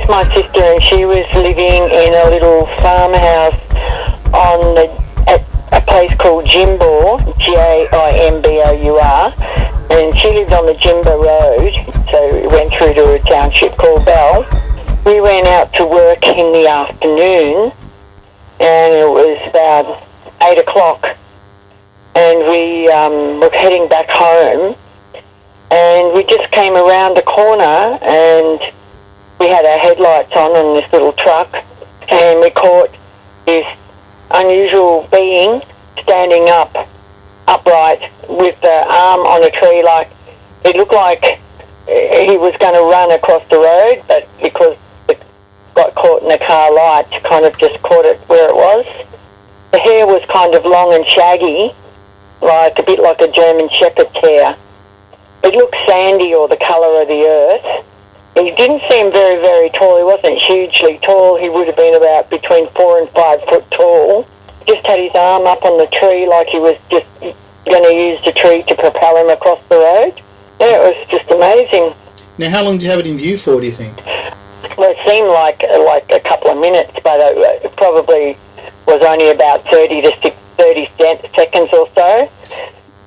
with my sister, and she was living in a little farmhouse at a place called Jimbour, Jimbour, and she lived on the Jimbour Road, so we went through to a township called Bell. We went out to work in the afternoon, and it was about 8 o'clock, and we were heading back home, and we just came around the corner, and we had our headlights on in this little truck, and we caught this unusual being standing upright with the arm on a tree. Like, it looked like he was going to run across the road, but because it got caught in the car lights, kind of just caught it where it was. The hair was kind of long and shaggy, like a bit like a German Shepherd's hair. It looked sandy, or the colour of the earth. He didn't seem very, very tall. He wasn't hugely tall. He would have been about between 4 and 5 foot tall. Just had his arm up on the tree like he was just going to use the tree to propel him across the road. Yeah, it was just amazing. Now, how long did you have it in view for, do you think? Well, it seemed like a couple of minutes, but it probably was only about 30 seconds or so.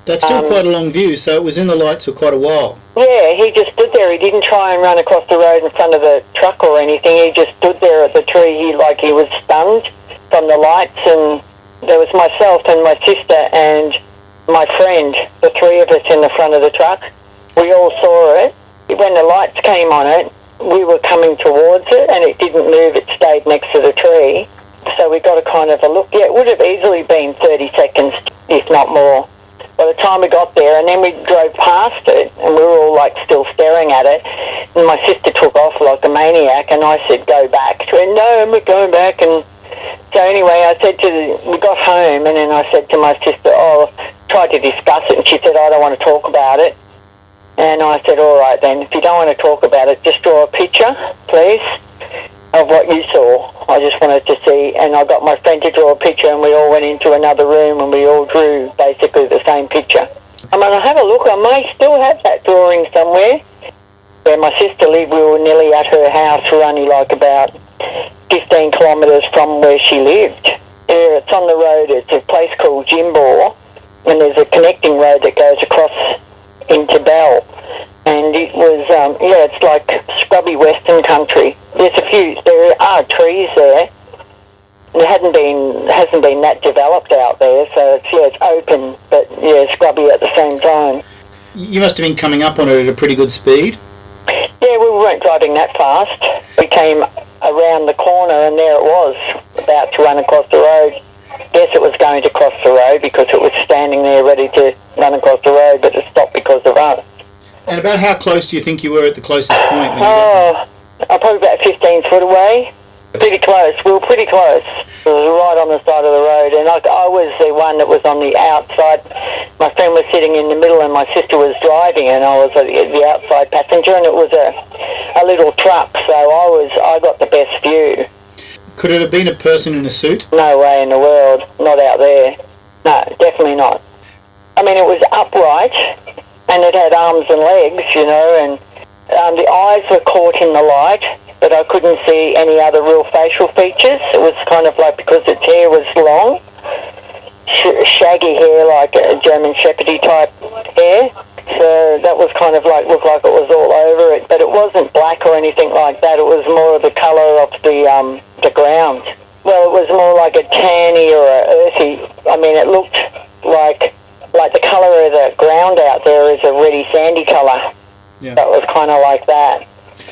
That's still quite a long view, so it was in the lights for quite a while. Yeah, he just stood there. He didn't try and run across the road in front of the truck or anything. He just stood there at the tree. He was stunned from the lights, and there was myself and my sister and my friend, the three of us in the front of the truck. We all saw it. When the lights came on it, we were coming towards it, and it didn't move. It stayed next to the tree. So we got a kind of a look. Yeah, it would have easily been 30 seconds, if not more. By the time we got there, and then we drove past it, and we were all like still staring at it, and my sister took off like a maniac, and I said, go back. She went, no, I'm not going back. And so anyway, we got home, and then I said to my sister, tried to discuss it, and she said, I don't want to talk about it. And I said, all right then, if you don't want to talk about it, just draw a picture, please, of what you saw. I just wanted to see, and I got my friend to draw a picture, and we all went into another room, and we all drew basically the same picture. I mean, I have a look. I may still have that drawing somewhere. Where my sister lived, we were nearly at her house. We're only like about 15 kilometres from where she lived. Yeah, it's on the road. It's a place called Jimbour, and there's a connecting road that goes across into Bell. And it was, it's like scrubby western country. There are trees there. It hasn't been that developed out there, so it's open, but scrubby at the same time. You must have been coming up on it at a pretty good speed. Yeah, we weren't driving that fast. We came around the corner, and there it was, about to run across the road. Yes, it was going to cross the road because it was standing there ready to run across the road, but it stopped because of us. And about how close do you think you were at the closest point? I'm probably about 15 foot away. Pretty close. We were pretty close. It was right on the side of the road, and I was the one that was on the outside. My friend was sitting in the middle, and my sister was driving, and I was the outside passenger, and it was a little truck, so I got the best view. Could it have been a person in a suit? No way in the world. Not out there. No, definitely not. I mean, it was upright, and it had arms and legs, and the eyes were caught in the light, but I couldn't see any other real facial features. It was kind of like, because its hair was long, shaggy hair, like a German Shepherdy type hair. So that was kind of like, looked like it was all over it, but it wasn't black or anything like that. It was more of the colour of the ground. Well, it was more like a tanny or a earthy. I mean, it looked like the colour of the ground out there is a reddy sandy colour. Yeah. That was kind of like that.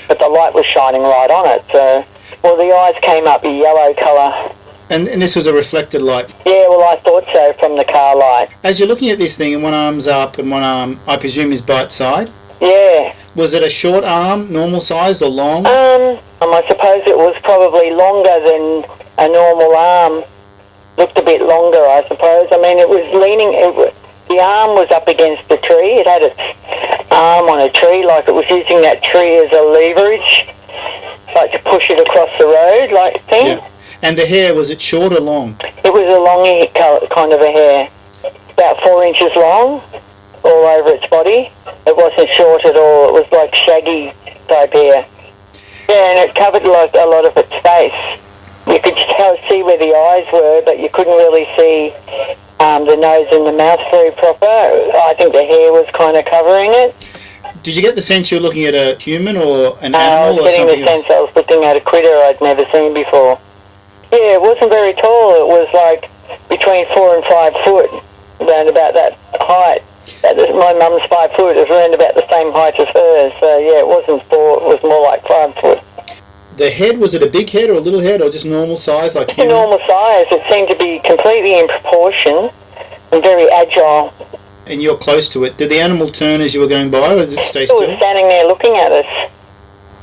But the light was shining right on it, so... Well, the eyes came up a yellow colour. And this was a reflected light? Yeah, well, I thought so, from the car light. As you're looking at this thing, and one arm's up and one arm, I presume, is by its side? Yeah. Was it a short arm, normal sized, or long? I suppose it was probably longer than a normal arm. Looked a bit longer, I suppose. I mean, it was leaning... The arm was up against the tree. It had its arm on a tree, like it was using that tree as a leverage, like to push it across the road, like thing. Yeah. And the hair, was it short or long? It was a long kind of a hair, about 4 inches long, all over its body. It wasn't short at all. It was like shaggy type hair. Yeah, and it covered like a lot of its face. You could see where the eyes were, but you couldn't really see the nose and the mouth very proper. I think the hair was kind of covering it. Did you get the sense you were looking at a human or an I animal was or getting something the sense else? I was looking at a critter I'd never seen before. Yeah, it wasn't very tall. It was like between 4 and 5 foot, around about that height. My mum's 5 foot. It was around about the same height as hers. So yeah, it wasn't 4. It was more like 5 foot. The head, was it a big head or a little head or just normal size like It's a human? normal size. It seemed to be completely in proportion and very agile. And you're close to it. Did the animal turn as you were going by or did it stay It was still? standing there looking at us.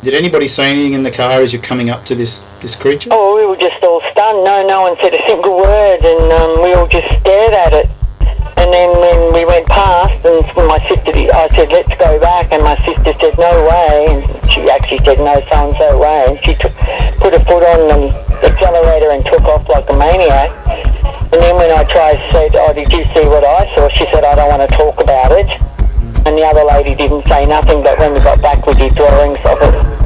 Did anybody say anything in the car as you're coming up to this creature? Oh, we were just all stunned. No one said a single word, and we all just stared at it. And then when we went past, and my sister, I said, let's go back, and my sister said, no way, and she actually said, no, so-and-so way, and she put her foot on the accelerator and took off like a maniac. And then when I said, oh, did you see what I saw? She said, I don't want to talk about it. And the other lady didn't say nothing, but when we got back, we did drawings of it.